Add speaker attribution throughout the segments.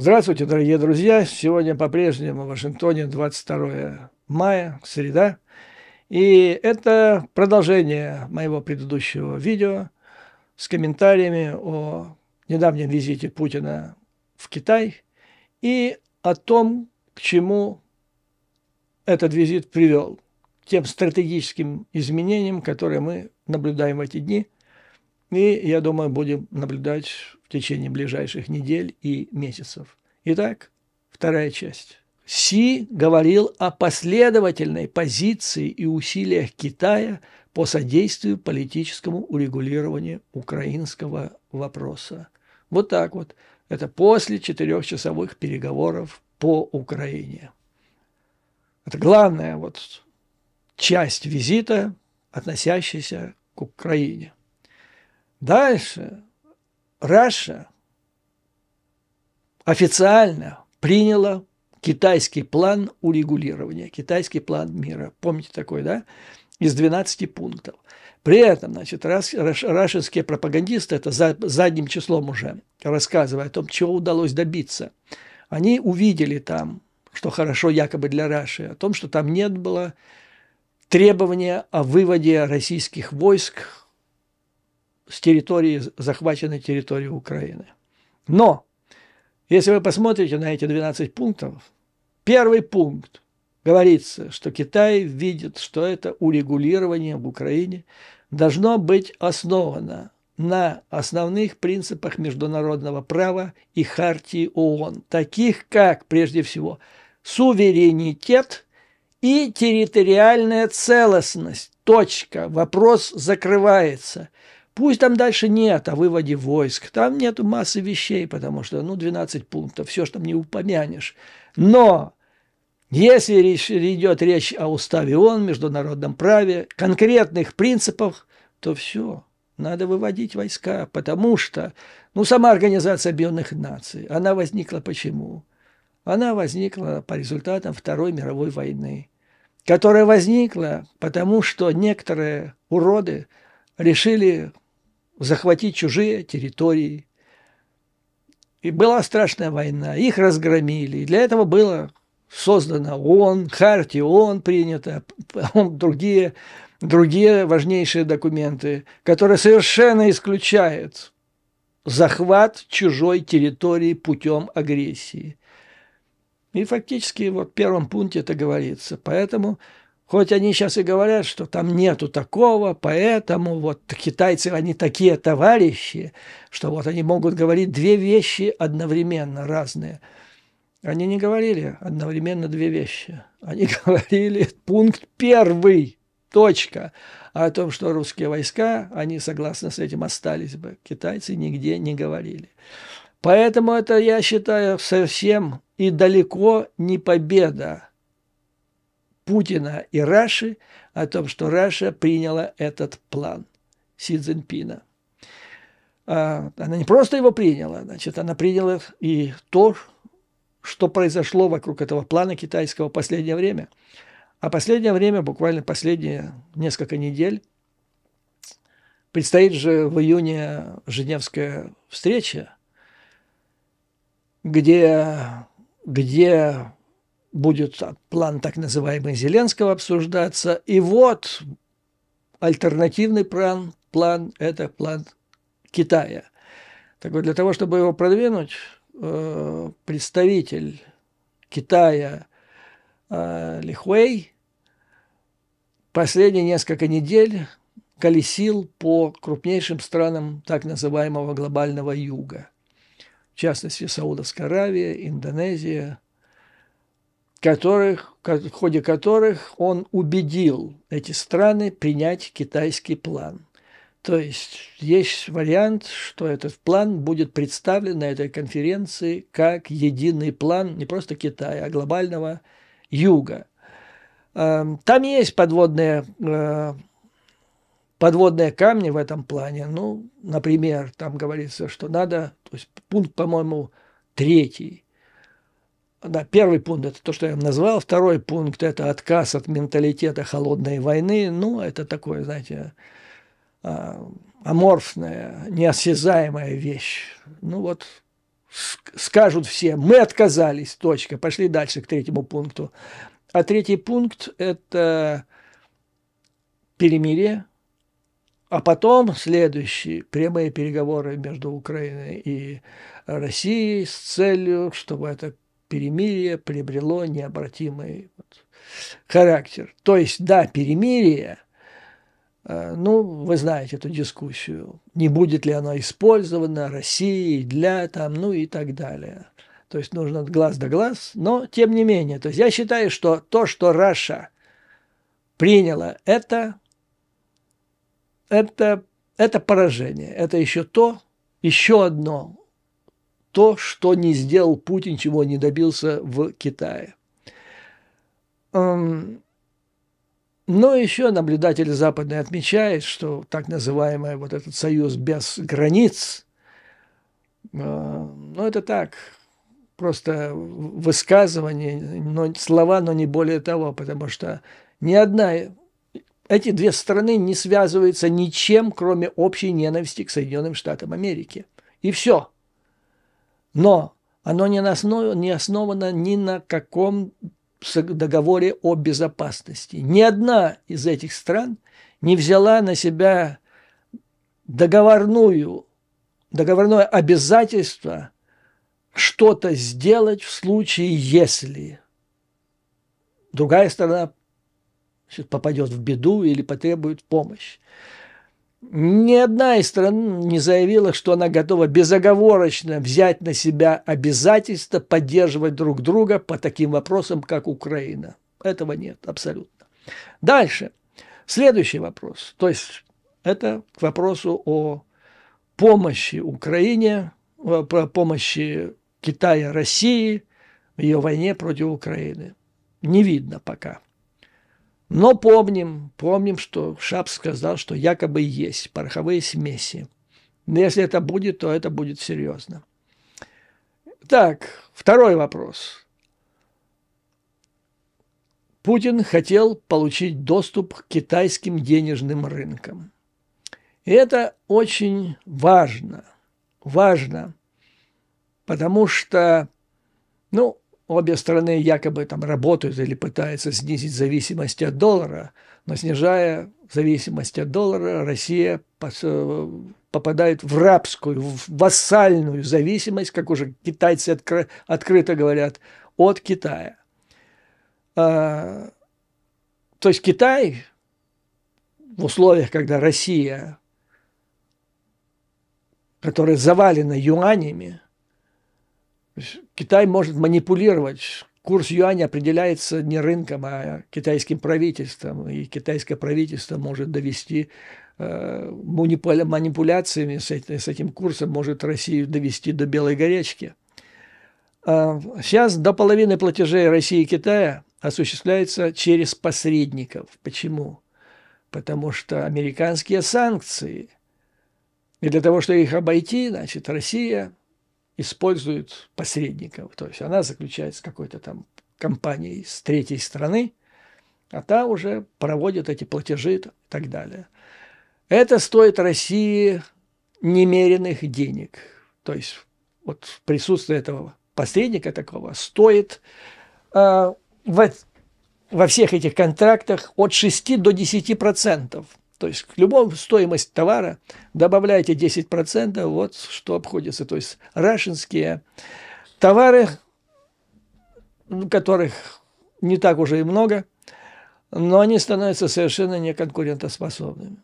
Speaker 1: Здравствуйте, дорогие друзья! Сегодня по-прежнему в Вашингтоне 22 мая, среда. И это продолжение моего предыдущего видео с комментариями о недавнем визите Путина в Китай и о том, к чему этот визит привел, тем стратегическим изменениям, которые мы наблюдаем в эти дни. И, я думаю, будем наблюдать в течение ближайших недель и месяцев. Итак, вторая часть. Си говорил о последовательной позиции и усилиях Китая по содействию политическому урегулированию украинского вопроса. Вот так вот. Это после 4-часовых переговоров по Украине. Это главная часть визита, относящаяся к Украине. Дальше Раша официально приняла китайский план урегулирования, китайский план мира. Помните такой, да? Из 12 пунктов. При этом, рашинские пропагандисты, это задним числом уже рассказывая о том, чего удалось добиться, они увидели там, что хорошо якобы для Раши, о том, что там нет было требования о выводе российских войск с территории, захваченной территории Украины. Но, если вы посмотрите на эти 12 пунктов, первый пункт говорится, что Китай видит, что это урегулирование в Украине должно быть основано на основных принципах международного права и хартии ООН, таких как, прежде всего, суверенитет и территориальная целостность. Точка. Вопрос закрывается. Пусть там дальше нет о выводе войск, там нету массы вещей, потому что, 12 пунктов, все, что там не упомянешь. Но если идет речь о уставе ООН, международном праве, конкретных принципах, то все, надо выводить войска, потому что, сама Организация Объединенных Наций, она возникла почему? Она возникла по результатам Второй мировой войны, которая возникла потому, что некоторые уроды решили захватить чужие территории. И была страшная война, их разгромили. И для этого было создано ООН, хартия ООН принята, другие важнейшие документы, которые совершенно исключают захват чужой территории путем агрессии. И фактически в первом пункте это говорится. Поэтому хоть они сейчас и говорят, что там нету такого, поэтому китайцы, они такие товарищи, что они могут говорить две вещи одновременно разные. Они не говорили одновременно две вещи. Они говорили пункт первый, точка, о том, что русские войска, они согласно с этим остались бы. Китайцы нигде не говорили. Поэтому это, я считаю, совсем и далеко не победа Путина и Раши о том, что Раша приняла этот план Си Цзиньпина. Она не просто его приняла, она приняла и то, что произошло вокруг этого плана китайского в последнее время. А последнее время, буквально последние несколько недель, предстоит же в июне Женевская встреча, где будет план так называемый Зеленского обсуждаться. И альтернативный план – это план Китая. Так вот, для того, чтобы его продвинуть, представитель Китая Ли Хуэй последние несколько недель колесил по крупнейшим странам так называемого глобального юга. В частности, Саудовская Аравия, Индонезия, в ходе которых он убедил эти страны принять китайский план. То есть вариант, что этот план будет представлен на этой конференции как единый план не просто Китая, а глобального юга. Там есть подводные камни в этом плане. Например, там говорится, что надо, то есть пункт, по-моему, 3. Да, первый пункт – это то, что я назвал. Второй пункт – это отказ от менталитета холодной войны. Это такое, знаете, аморфная, неосязаемая вещь. скажут все, мы отказались, точка, пошли дальше к третьему пункту. А третий пункт – это перемирие, а потом следующие прямые переговоры между Украиной и Россией с целью, чтобы это перемирие приобрело необратимый характер. То есть, да, перемирие, ну, вы знаете эту дискуссию, не будет ли оно использовано Россией для там, ну и так далее. То есть нужно глаз да глаз, но тем не менее. То есть я считаю, что то, что Раша приняла, это поражение. Это еще одно, то, что не сделал Путин, чего не добился в Китае. Но еще наблюдатели западные отмечают, что так называемый вот этот союз без границ, ну это так, просто высказывание, но слова, но не более того, потому что ни одна, эти две страны не связываются ничем, кроме общей ненависти к Соединенным Штатам Америки. И все. Но оно не основано ни на каком договоре о безопасности. Ни одна из этих стран не взяла на себя договорное обязательство что-то сделать в случае, если другая сторона попадет в беду или потребует помощи. Ни одна из стран не заявила, что она готова безоговорочно взять на себя обязательство поддерживать друг друга по таким вопросам, как Украина. Этого нет абсолютно. Дальше. Следующий вопрос. То есть это к вопросу о помощи Украине, о помощи Китая России в ее войне против Украины. Не видно пока. Но помним, что Шапс сказал, что якобы есть пороховые смеси. Но если это будет, то это будет серьезно. Так, второй вопрос. Путин хотел получить доступ к китайским денежным рынкам. И это очень важно. Важно, потому что, ну, обе стороны якобы там работают или пытаются снизить зависимость от доллара, но снижая зависимость от доллара, Россия попадает в рабскую, в вассальную зависимость, как уже китайцы открыто говорят, от Китая. То есть Китай в условиях, когда Россия, которая завалена юанями, Китай может манипулировать. Курс юаня определяется не рынком, а китайским правительством. И китайское правительство может довести манипуляциями с этим курсом, может Россию довести до белой горячки. Сейчас до половины платежей России и Китая осуществляется через посредников. Почему? Потому что американские санкции. И для того, чтобы их обойти, значит, Россия использует посредников. То есть она заключает с какой-то там компанией с третьей страны, а та уже проводит эти платежи и так далее. Это стоит России немеренных денег. То есть вот присутствие этого посредника такого стоит во всех этих контрактах от 6 до 10%. То есть к любой стоимости товара добавляйте 10%, вот что обходится. То есть рашинские товары, которых не так уже и много, но они становятся совершенно неконкурентоспособными.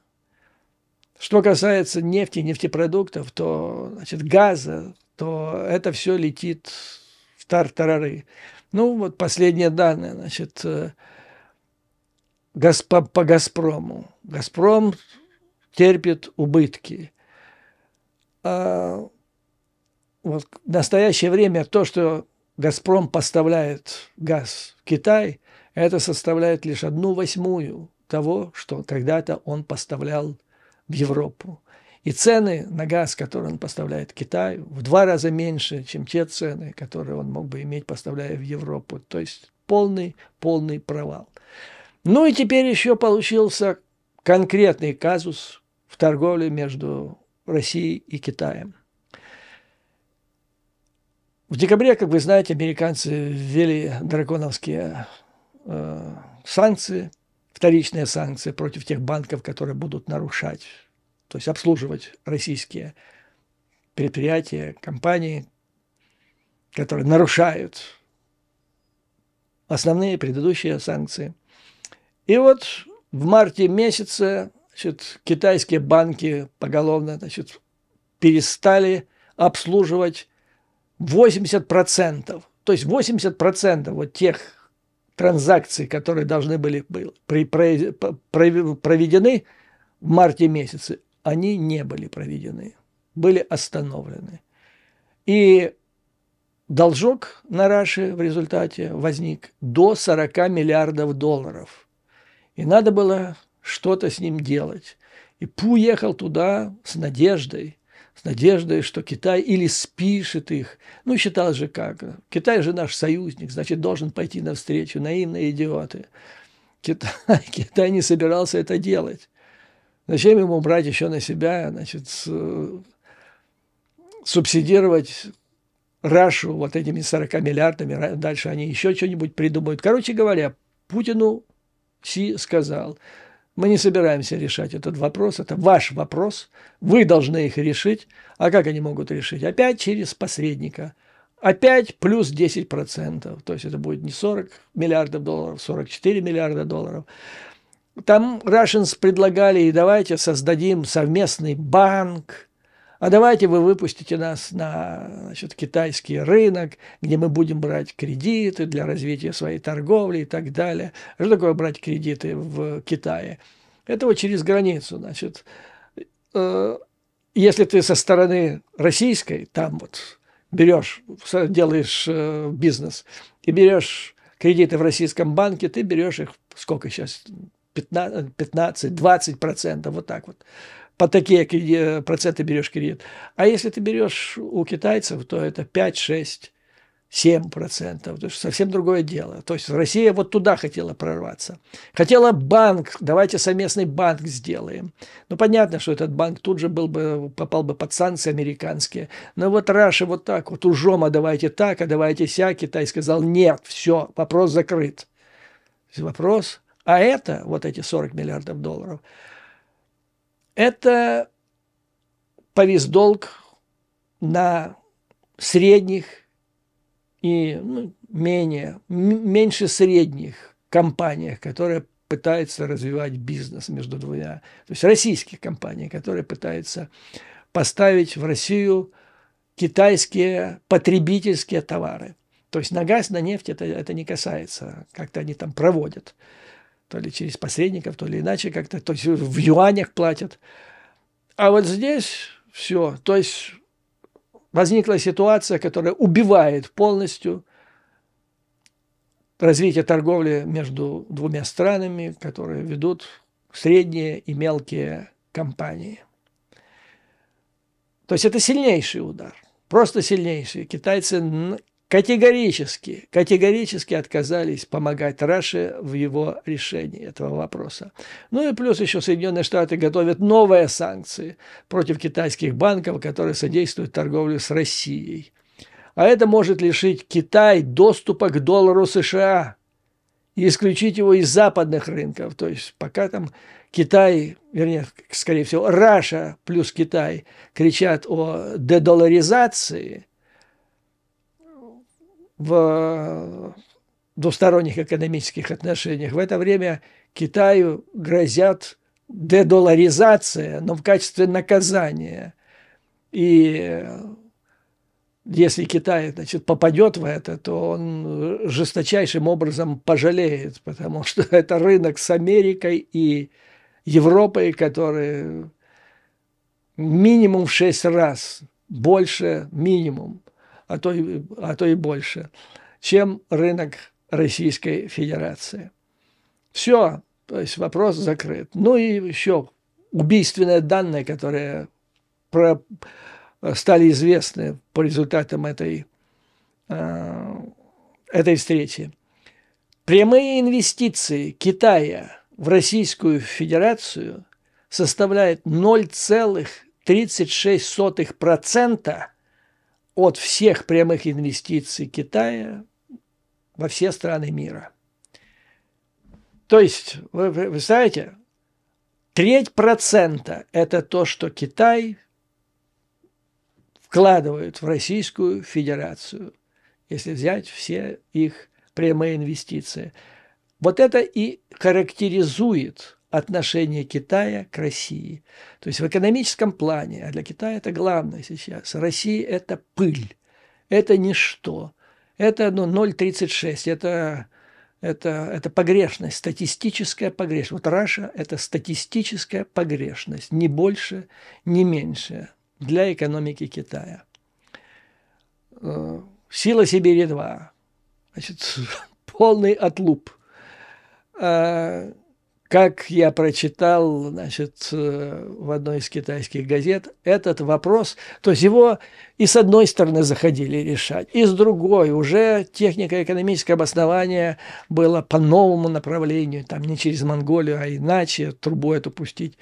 Speaker 1: Что касается нефти, нефтепродуктов, то, значит, газа, то это все летит в тартарары. Ну, вот последние данные, значит, по «Газпрому». «Газпром» терпит убытки. Вот в настоящее время то, что «Газпром» поставляет газ в Китай, это составляет лишь 1/8 того, что когда-то он поставлял в Европу. И цены на газ, который он поставляет в Китай, в 2 раза меньше, чем те цены, которые он мог бы иметь, поставляя в Европу. То есть полный провал. Ну и теперь еще получился конкретный казус в торговле между Россией и Китаем. В декабре, как вы знаете, американцы ввели драконовские санкции, вторичные санкции против тех банков, которые будут нарушать, то есть обслуживать российские предприятия, компании, которые нарушают основные предыдущие санкции. И вот в марте месяце, значит, китайские банки поголовно, значит, перестали обслуживать 80%, то есть 80% вот тех транзакций, которые должны были проведены в марте месяце, они не были проведены, были остановлены. И должок на Раше в результате возник до 40 миллиардов долларов. И надо было что-то с ним делать. И Пу ехал туда с надеждой, что Китай или спишет их. Ну, считал же как. Китай же наш союзник, значит, должен пойти навстречу. Наивные идиоты. Китай не собирался это делать. Зачем ему брать еще на себя, значит, субсидировать Рашу вот этими 40 миллиардами, дальше они еще что-нибудь придумают. Короче говоря, Путину Си сказал: мы не собираемся решать этот вопрос, это ваш вопрос, вы должны их решить. А как они могут решить? Опять через посредника, опять плюс 10%, то есть это будет не 40 миллиардов долларов, 44 миллиарда долларов. Там Russians предлагали: и давайте создадим совместный банк, а давайте вы выпустите нас на, значит, китайский рынок, где мы будем брать кредиты для развития своей торговли и так далее. Что такое брать кредиты в Китае? Это вот через границу, значит. Если ты со стороны российской, там вот берешь, делаешь бизнес и берешь кредиты в российском банке, ты берешь их, сколько сейчас, 15-20%, вот так вот. По такие проценты берешь кредит. А если ты берешь у китайцев, то это 5, 6, 7%. То есть совсем другое дело. То есть Россия вот туда хотела прорваться. Хотела банк, давайте совместный банк сделаем. Ну, понятно, что этот банк тут же попал бы под санкции американские. Но вот Раша вот так вот ужом, а давайте так, а давайте сяк. Китай сказал: нет, все, вопрос закрыт. Вопрос. А это, вот эти 40 миллиардов долларов, это повис долг на средних и меньше средних компаниях, которые пытаются развивать бизнес между двумя. То есть российские компании, которые пытаются поставить в Россию китайские потребительские товары. То есть на газ, на нефть это не касается. Как-то они там проводят. То ли через посредников, то ли иначе как-то, то есть в юанях платят. А вот здесь все. То есть возникла ситуация, которая убивает полностью развитие торговли между двумя странами, которые ведут средние и мелкие компании. То есть это сильнейший удар, просто сильнейший. Китайцы категорически отказались помогать Раше в его решении этого вопроса. Ну и плюс еще Соединенные Штаты готовят новые санкции против китайских банков, которые содействуют торговле с Россией. А это может лишить Китай доступа к доллару США и исключить его из западных рынков. То есть пока там Китай, вернее, скорее всего, Раша плюс Китай кричат о дедолларизации в двусторонних экономических отношениях, в это время Китаю грозят дедолларизация, но в качестве наказания. И если Китай, значит, попадет в это, то он жесточайшим образом пожалеет, потому что это рынок с Америкой и Европой, который минимум в 6 раз больше, минимум, а то и больше, чем рынок Российской Федерации. Все, то есть вопрос закрыт. Ну и еще убийственные данные, которые стали известны по результатам этой встречи. Прямые инвестиции Китая в Российскую Федерацию составляют 0,36% от всех прямых инвестиций Китая во все страны мира. То есть, вы представляете, 0,03% – это то, что Китай вкладывает в Российскую Федерацию, если взять все их прямые инвестиции. Вот это и характеризует отношение Китая к России. То есть в экономическом плане, а для Китая это главное сейчас, Россия – это пыль, это ничто, это 0,36, это погрешность, статистическая погрешность. Вот Раша – это статистическая погрешность, ни больше, ни меньше для экономики Китая. Сила Сибири-2, значит, полный отлуп. Как я прочитал, значит, в одной из китайских газет, этот вопрос, то есть его и с одной стороны заходили решать, и с другой уже технико-экономическое обоснование было по новому направлению, там не через Монголию, а иначе, трубу эту пустить.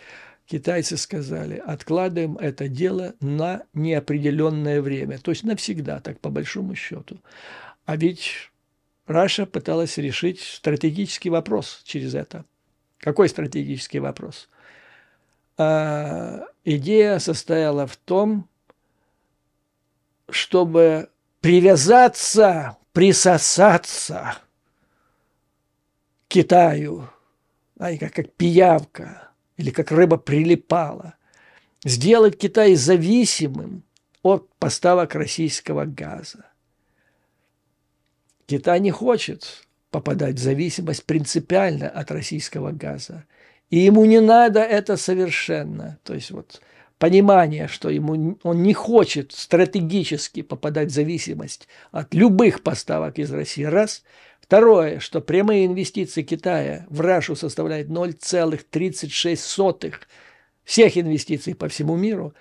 Speaker 1: Китайцы сказали, откладываем это дело на неопределенное время, то есть навсегда, так по большому счету. А ведь Раша пыталась решить стратегический вопрос через это. Какой стратегический вопрос? Идея состояла в том, чтобы привязаться, присосаться к Китаю, как пиявка или как рыба прилипала, сделать Китай зависимым от поставок российского газа. Китай не хочет попадать в зависимость принципиально от российского газа. И ему не надо это совершенно. То есть вот понимание, что он не хочет стратегически попадать в зависимость от любых поставок из России. Раз. Второе, что прямые инвестиции Китая в Рашу составляют 0,36 всех инвестиций по всему миру.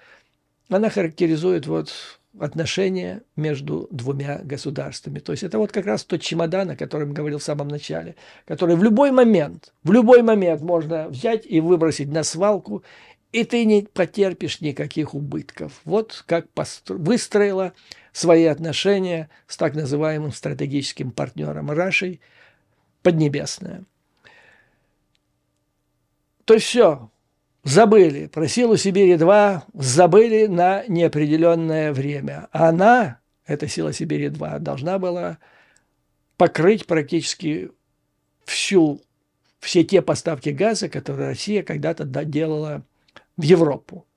Speaker 1: Она характеризует вот отношения между двумя государствами. То есть это вот как раз тот чемодан, о котором говорил в самом начале, который в любой момент можно взять и выбросить на свалку, и ты не потерпишь никаких убытков. Вот как выстроила свои отношения с так называемым стратегическим партнером Рашей Поднебесная. То есть все. Забыли про силу Сибири-2, забыли на неопределенное время. Она, эта сила Сибири-2, должна была покрыть практически все те поставки газа, которые Россия когда-то делала в Европу.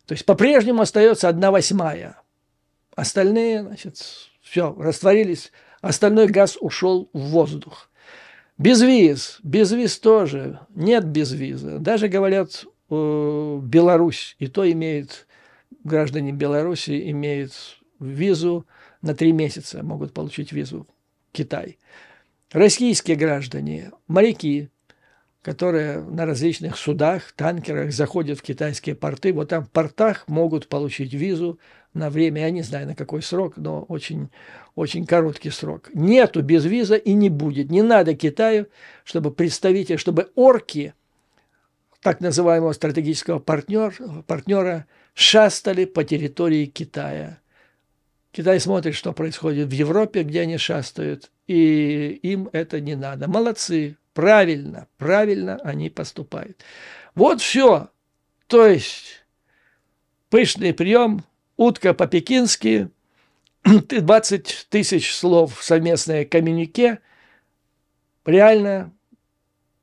Speaker 1: То есть по-прежнему остается 1/8. Остальные, значит, все, растворились. Остальной газ ушел в воздух. Безвиз тоже. Нет безвиза. Даже говорят, Беларусь, и то имеет, граждане Беларуси имеют визу на 3 месяца, могут получить визу Китай. Российские граждане, моряки, которые на различных судах, танкерах заходят в китайские порты, вот там в портах могут получить визу на время, я не знаю, на какой срок, но очень, очень короткий срок. Нету безвиза и не будет. Не надо Китаю, чтобы представители, чтобы орки так называемого стратегического партнера шастали по территории Китая. Китай смотрит, что происходит в Европе, где они шастают, и им это не надо. Молодцы, правильно они поступают. Вот все. То есть пышный прием, утка по-пекински, 20 тысяч слов совместное коммюнике, реально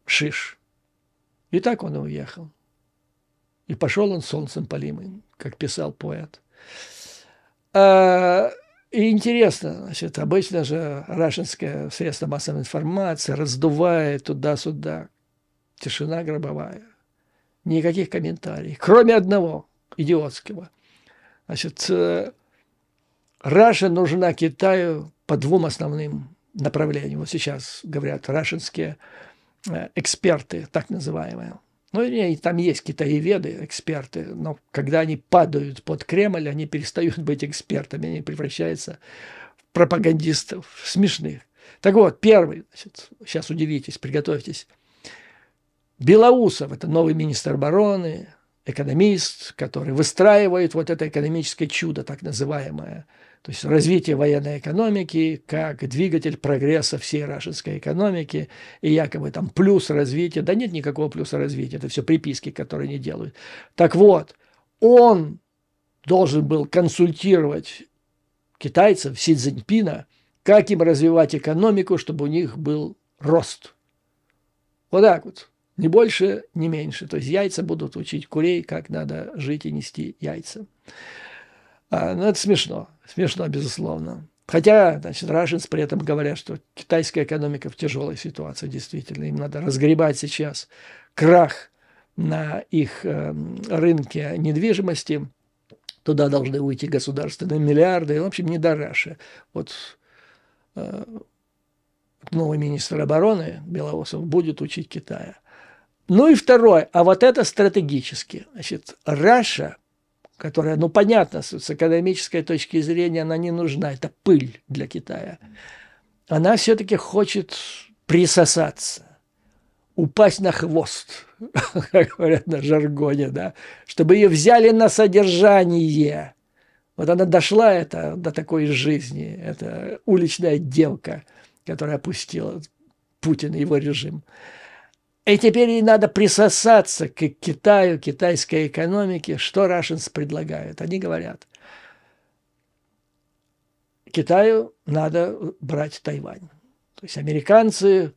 Speaker 1: шиш. И так он и уехал. И пошел он солнцем полимым, как писал поэт. И интересно, значит, обычно же рашинское средство массовой информации раздувает туда-сюда. Тишина гробовая. Никаких комментариев. Кроме одного, идиотского. Значит, Раша нужна Китаю по 2 основным направлениям. Вот сейчас говорят рашинские эксперты, так называемые. Ну, и там есть китаеведы, эксперты, но когда они падают под Кремль, они перестают быть экспертами, они превращаются в пропагандистов смешных. Так вот, первый, значит, сейчас удивитесь, приготовьтесь. Белоусов – это новый министр обороны, экономист, который выстраивает вот это экономическое чудо, так называемое, То есть развитие военной экономики как двигатель прогресса всей рашистской экономики, и якобы там плюс развития. Да нет никакого плюса развития, это все приписки, которые они делают. Так вот, он должен был консультировать китайцев, Си Цзиньпина, как им развивать экономику, чтобы у них был рост. Вот так вот. Ни больше, ни меньше. То есть яйца будут учить курей, как надо жить и нести яйца. Ну, это смешно. Смешно, безусловно. Хотя, значит, Russians при этом говорят, что китайская экономика в тяжелой ситуации, действительно. Им надо разгребать сейчас крах на их рынке недвижимости. Туда должны уйти государственные миллиарды. В общем, не до Раши. Вот новый министр обороны Белоусов будет учить Китая. Ну и второе, а вот это стратегически. Значит, Раша, которая, ну понятно, с экономической точки зрения она не нужна, это пыль для Китая. Она все-таки хочет присосаться, упасть на хвост, как говорят на жаргоне, да, чтобы ее взяли на содержание. Вот она дошла до такой жизни, это уличная девка, которая опустила Путин и его режим. И теперь ей надо присосаться к Китаю, китайской экономике. Что Russians предлагают? Они говорят, Китаю надо брать Тайвань. То есть американцы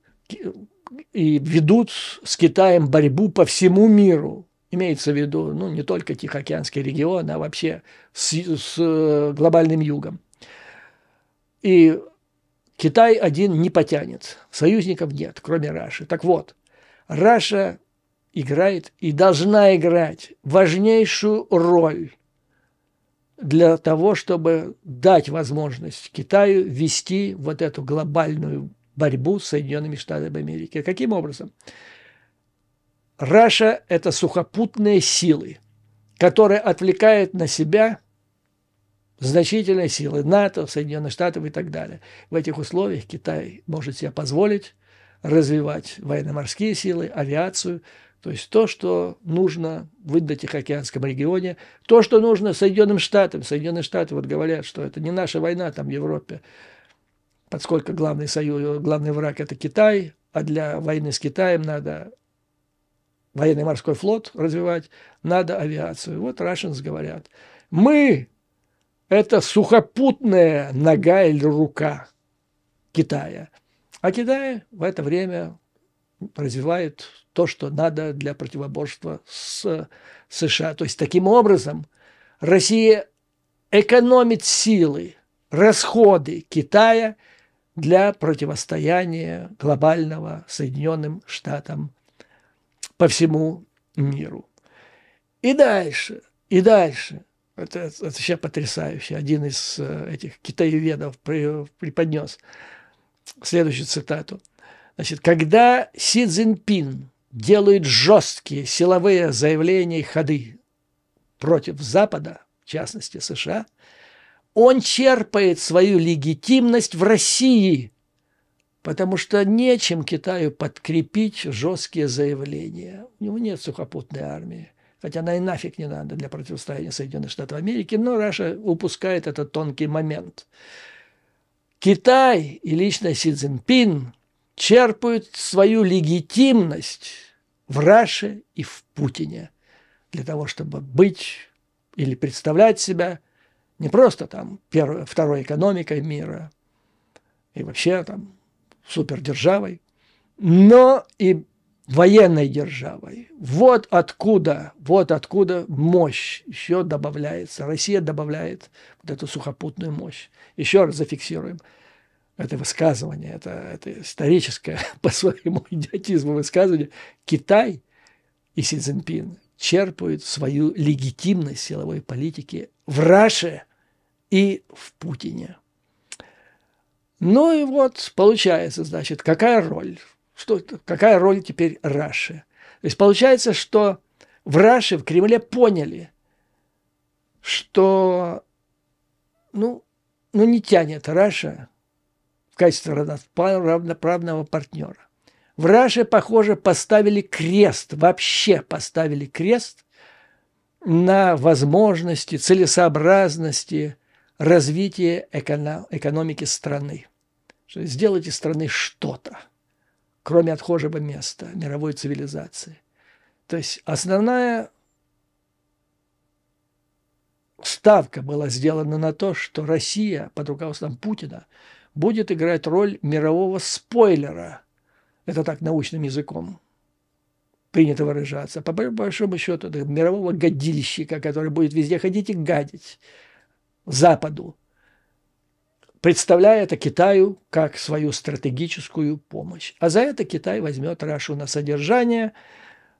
Speaker 1: и ведут с Китаем борьбу по всему миру. Имеется в виду, ну, не только Тихоокеанский регион, а вообще с глобальным югом. И Китай один не потянет. Союзников нет, кроме Раши. Так вот, Раша играет и должна играть важнейшую роль для того, чтобы дать возможность Китаю вести вот эту глобальную борьбу с Соединенными Штатами Америки. Каким образом? Раша – это сухопутные силы, которые отвлекают на себя значительные силы НАТО, Соединенных Штатов и так далее. В этих условиях Китай может себе позволить развивать военно-морские силы, авиацию, то есть то, что нужно в Индо-Тихоокеанском регионе, то, что нужно Соединенным Штатам. Соединенные Штаты вот говорят, что это не наша война там в Европе, поскольку главный враг – это Китай, а для войны с Китаем надо военный морской флот развивать, надо авиацию. Вот Russians говорят, мы – это сухопутная нога или рука Китая. А Китай в это время развивает то, что надо для противоборства с США. То есть, таким образом, Россия экономит силы, расходы Китая для противостояния глобального Соединенным Штатам по всему миру. И дальше. Это вообще потрясающе. Один из этих китаеведов преподнес следующую цитату. Значит, когда Си Цзиньпин делает жесткие силовые заявления и ходы против Запада, в частности США, он черпает свою легитимность в России, потому что нечем Китаю подкрепить жесткие заявления. У него нет сухопутной армии, хотя она и нафиг не надо для противостояния Соединенных Штатов Америки, но Раша упускает этот тонкий момент. Китай и лично Си Цзиньпин черпают свою легитимность в Раше и в Путине для того, чтобы быть или представлять себя не просто там второй экономикой мира и вообще там супердержавой, но и военной державой. Вот откуда мощь еще добавляется. Россия добавляет вот эту сухопутную мощь. Еще раз зафиксируем это высказывание, это историческое по своему идиотизму высказывание. Китай и Си Цзиньпин черпают свою легитимность силовой политики в Раше и в Путине. Ну и вот получается, значит, какая роль? Какая роль теперь Раши? То есть получается, что в Раше, в Кремле поняли, что не тянет Раша в качестве равноправного партнера. В Раше, похоже, поставили крест на возможности, целесообразности развития экономики страны. Сделать из страны что-то, кроме отхожего места мировой цивилизации. То есть основная ставка была сделана на то, что Россия под руководством Путина будет играть роль мирового спойлера. Это так научным языком принято выражаться. По большому счету, это мирового гадильщика, который будет везде ходить и гадить Западу, представляя это Китаю как свою стратегическую помощь. А за это Китай возьмет Рашу на содержание,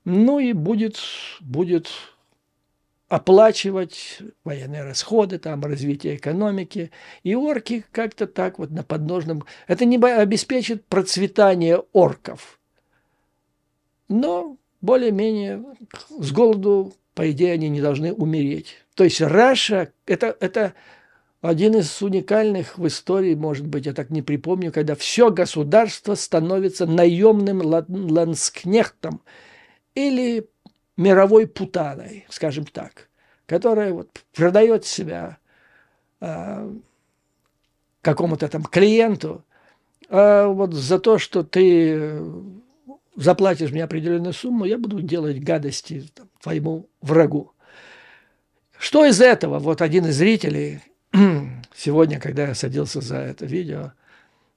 Speaker 1: ну и будет оплачивать военные расходы, там, развитие экономики. И орки как-то так вот на подножном... Это не обеспечит процветание орков, но более-менее с голоду, по идее, они не должны умереть. То есть Раша – это один из уникальных в истории, может быть, я так не припомню, когда все государство становится наемным ланскнехтом или мировой путаной, скажем так, которая вот продает себя какому-то там клиенту, а вот за то, что ты заплатишь мне определенную сумму, я буду делать гадости там, твоему врагу. Что из этого? Вот один из зрителей сегодня, когда я садился за это видео,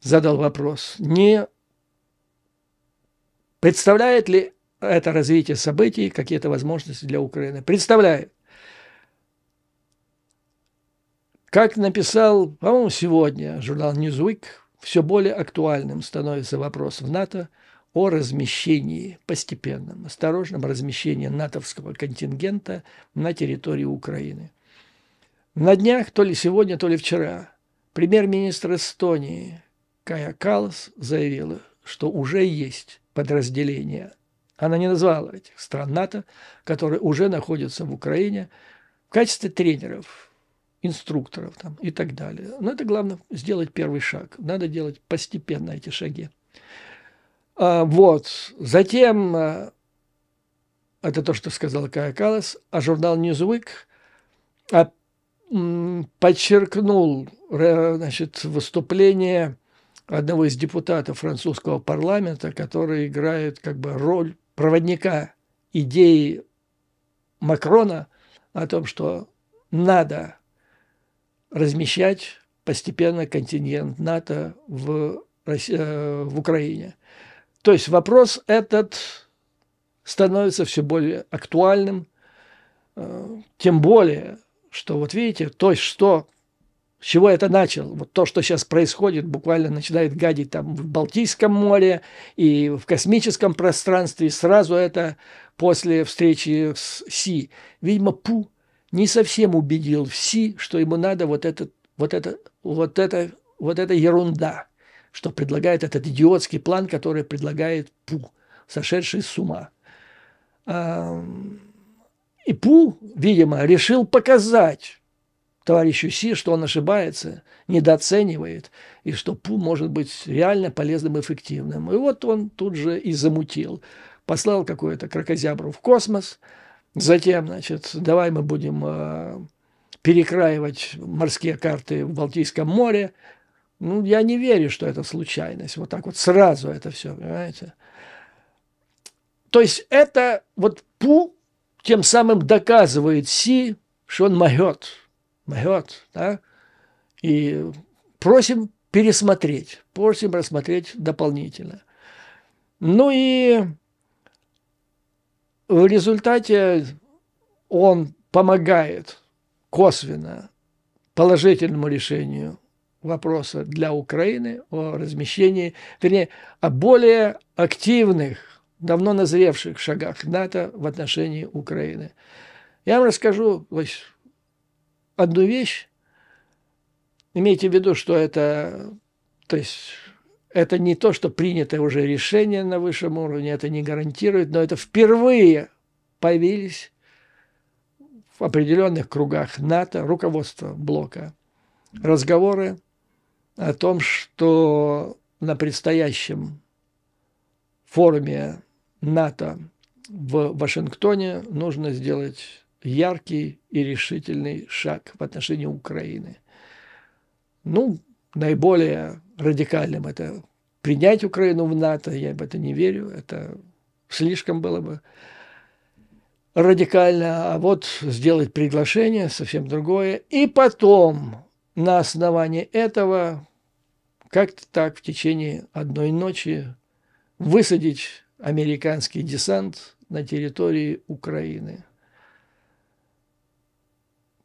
Speaker 1: задал вопрос, не представляет ли это развитие событий какие-то возможности для Украины? Представляет. Как написал, по-моему, сегодня журнал Newsweek, все более актуальным становится вопрос в НАТО о размещении, постепенном, осторожном размещении натовского контингента на территории Украины. На днях, то ли сегодня, то ли вчера, премьер-министр Эстонии Кая Каллас заявила, что уже есть подразделения. Она не назвала этих стран НАТО, которые уже находятся в Украине в качестве тренеров, инструкторов там, и так далее. Но это главное сделать первый шаг. Надо делать постепенно эти шаги. Вот. Затем, это то, что сказал Кая Каллас, а журнал Newsweek подчеркнул, значит, выступление одного из депутатов французского парламента, который играет как бы роль проводника идеи Макрона о том, что надо размещать постепенно контингент НАТО в Украине. То есть вопрос этот становится все более актуальным, тем более, что вот видите, то, что с чего это начал? Вот то, что сейчас происходит, буквально начинает гадить там в Балтийском море и в космическом пространстве. Сразу это после встречи с Си. Видимо, Пу не совсем убедил в Си, что ему надо вот эта ерунда, что предлагает этот идиотский план, который предлагает Пу, сошедший с ума. И Пу, видимо, решил показать товарищу Си, что он ошибается, недооценивает, и что Пу может быть реально полезным и эффективным. И вот он тут же и замутил. Послал какую-то кракозябру в космос, затем, значит, давай мы будем перекраивать морские карты в Балтийском море. Ну, я не верю, что это случайность. Вот так вот сразу это все, понимаете? То есть это вот Пу тем самым доказывает Си, что он могет, да? И просим пересмотреть, просим рассмотреть дополнительно. Ну и в результате он помогает косвенно положительному решению вопроса для Украины о размещении, вернее, о более активных, давно назревших шагах НАТО в отношении Украины. Я вам расскажу одну вещь. Имейте в виду, что это, то есть, это не то, что принято уже решение на высшем уровне, это не гарантирует, но это впервые появились в определенных кругах НАТО, руководства блока, разговоры о том, что на предстоящем форуме НАТО в Вашингтоне нужно сделать яркий и решительный шаг в отношении Украины. Ну, наиболее радикальным это принять Украину в НАТО, я в это не верю, это слишком было бы радикально, а вот сделать приглашение совсем другое, и потом на основании этого как-то так в течение одной ночи высадить американский десант на территории Украины.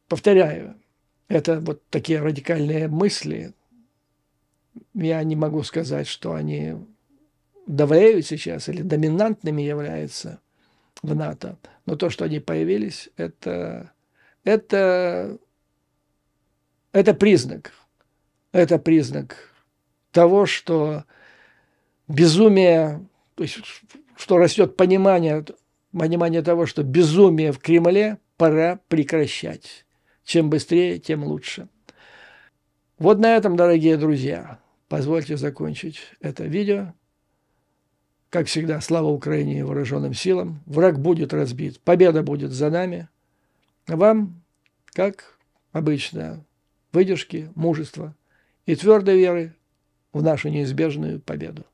Speaker 1: Повторяю, это вот такие радикальные мысли. Я не могу сказать, что они давляют сейчас или доминантными являются в НАТО, но то, что они появились, это признак. Это признак того, что безумие, то есть что растет понимание того, что безумие в Кремле пора прекращать. Чем быстрее, тем лучше. Вот на этом, дорогие друзья, позвольте закончить это видео. Как всегда, слава Украине и вооруженным силам. Враг будет разбит, победа будет за нами. А вам, как обычно, выдержки, мужества и твердой веры в нашу неизбежную победу.